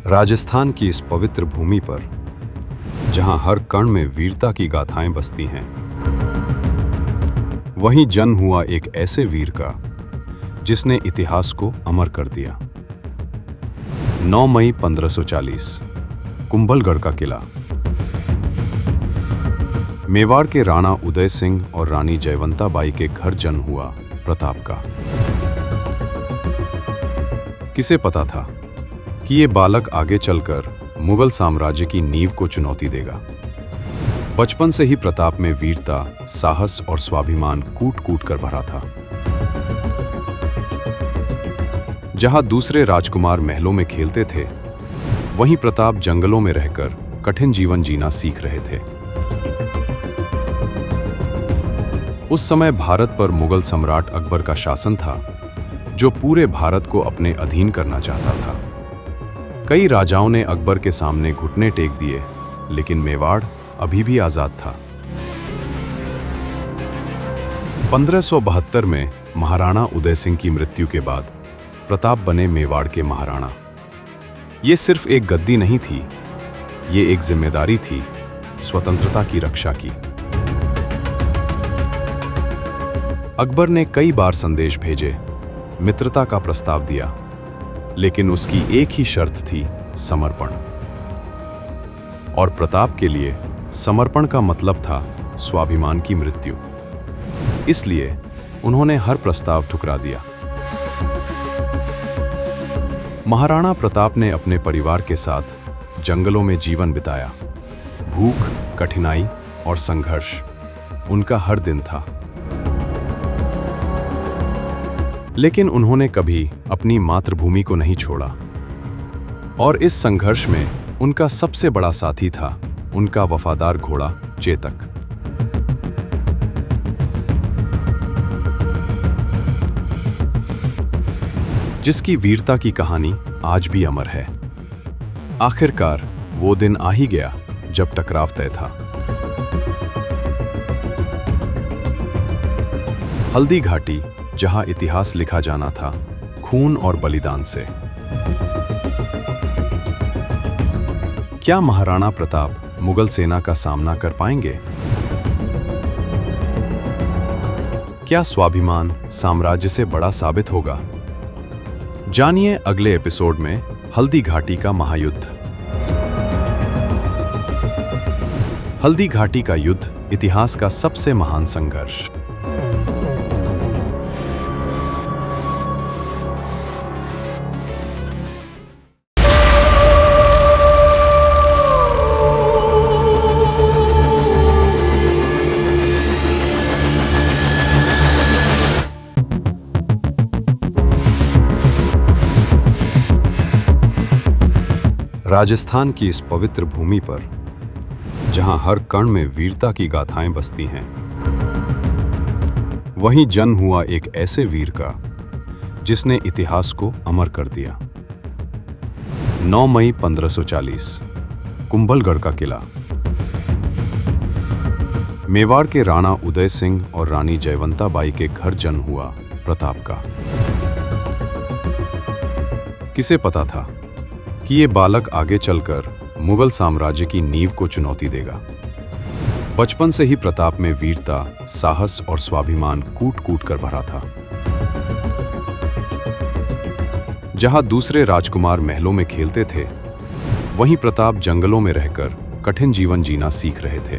राजस्थान की इस पवित्र भूमि पर, जहां हर कण में वीरता की गाथाएं बसती हैं, वहीं जन्म हुआ एक ऐसे वीर का जिसने इतिहास को अमर कर दिया। 9 मई 1540, कुंभलगढ़ का किला। मेवाड़ के राणा उदय सिंह और रानी जयवंता बाई के घर जन्म हुआ प्रताप का। किसे पता था कि ये बालक आगे चलकर मुगल साम्राज्य की नींव को चुनौती देगा। बचपन से ही प्रताप में वीरता, साहस और स्वाभिमान कूट कूट कर भरा था। जहां दूसरे राजकुमार महलों में खेलते थे, वहीं प्रताप जंगलों में रहकर कठिन जीवन जीना सीख रहे थे। उस समय भारत पर मुगल सम्राट अकबर का शासन था, जो पूरे भारत को अपने अधीन करना चाहता था। कई राजाओं ने अकबर के सामने घुटने टेक दिए, लेकिन मेवाड़ अभी भी आजाद था। 1572 में महाराणा उदय सिंह की मृत्यु के बाद प्रताप बने मेवाड़ के महाराणा। ये सिर्फ एक गद्दी नहीं थी, ये एक जिम्मेदारी थी, स्वतंत्रता की रक्षा की। अकबर ने कई बार संदेश भेजे, मित्रता का प्रस्ताव दिया, लेकिन उसकी एक ही शर्त थी, समर्पण। और प्रताप के लिए समर्पण का मतलब था स्वाभिमान की मृत्यु। इसलिए उन्होंने हर प्रस्ताव ठुकरा दिया। महाराणा प्रताप ने अपने परिवार के साथ जंगलों में जीवन बिताया। भूख, कठिनाई और संघर्ष उनका हर दिन था। लेकिन उन्होंने कभी अपनी मातृभूमि को नहीं छोड़ा। और इस संघर्ष में उनका सबसे बड़ा साथी था उनका वफादार घोड़ा चेतक। जिसकी वीरता की कहानी आज भी अमर है। आखिरकार वो दिन आ ही गया जब टकराव तय था। हल्दी घाटी, जहां इतिहास लिखा जाना था खून और बलिदान से। क्या महाराणा प्रताप मुगल सेना का सामना कर पाएंगे? क्या स्वाभिमान साम्राज्य से बड़ा साबित होगा? जानिए अगले एपिसोड में हल्दी घाटी का महायुद्ध। हल्दी घाटी का युद्ध इतिहास का सबसे महान संघर्ष। राजस्थान की इस पवित्र भूमि पर, जहां हर कण में वीरता की गाथाएं बसती हैं, वहीं जन्म हुआ एक ऐसे वीर का जिसने इतिहास को अमर कर दिया। 9 मई 1540, कुंभलगढ़ का किला। मेवाड़ के राणा उदय सिंह और रानी जयवंता बाई के घर जन्म हुआ प्रताप का। किसे पता था कि ये बालक आगे चलकर मुगल साम्राज्य की नींव को चुनौती देगा। बचपन से ही प्रताप में वीरता, साहस और स्वाभिमान कूट कूट कर भरा था। जहां दूसरे राजकुमार महलों में खेलते थे, वहीं प्रताप जंगलों में रहकर कठिन जीवन जीना सीख रहे थे।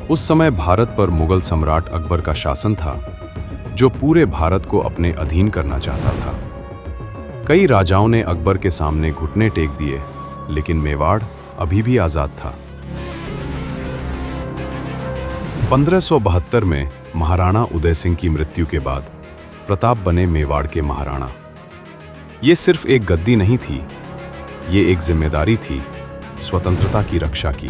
उस समय भारत पर मुगल सम्राट अकबर का शासन था, जो पूरे भारत को अपने अधीन करना चाहता था। कई राजाओं ने अकबर के सामने घुटने टेक दिए, लेकिन मेवाड़ अभी भी आजाद था। 1572 में महाराणा उदय सिंह की मृत्यु के बाद प्रताप बने मेवाड़ के महाराणा। ये सिर्फ एक गद्दी नहीं थी, ये एक जिम्मेदारी थी, स्वतंत्रता की रक्षा की।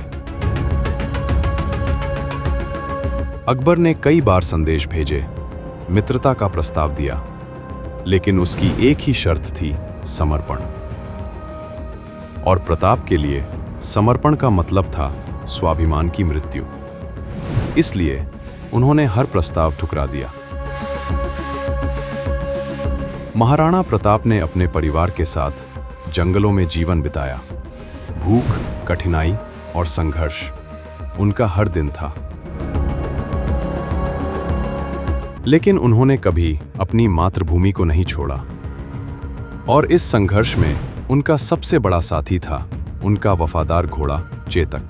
अकबर ने कई बार संदेश भेजे, मित्रता का प्रस्ताव दिया, लेकिन उसकी एक ही शर्त थी, समर्पण। और प्रताप के लिए समर्पण का मतलब था स्वाभिमान की मृत्यु। इसलिए उन्होंने हर प्रस्ताव ठुकरा दिया। महाराणा प्रताप ने अपने परिवार के साथ जंगलों में जीवन बिताया। भूख, कठिनाई और संघर्ष उनका हर दिन था। लेकिन उन्होंने कभी अपनी मातृभूमि को नहीं छोड़ा। और इस संघर्ष में उनका सबसे बड़ा साथी था उनका वफादार घोड़ा चेतक।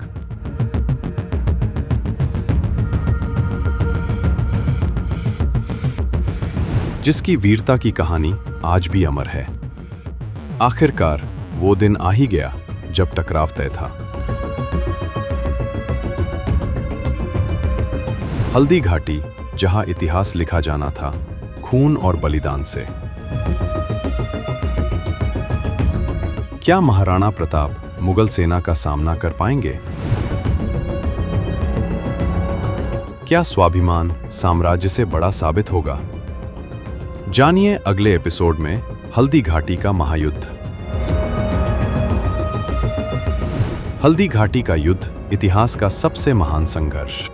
जिसकी वीरता की कहानी आज भी अमर है। आखिरकार वो दिन आ ही गया जब टकराव तय था। हल्दी घाटी, जहां इतिहास लिखा जाना था खून और बलिदान से। क्या महाराणा प्रताप मुगल सेना का सामना कर पाएंगे? क्या स्वाभिमान साम्राज्य से बड़ा साबित होगा? जानिए अगले एपिसोड में हल्दी घाटी का महायुद्ध। हल्दी घाटी का युद्ध, इतिहास का सबसे महान संघर्ष।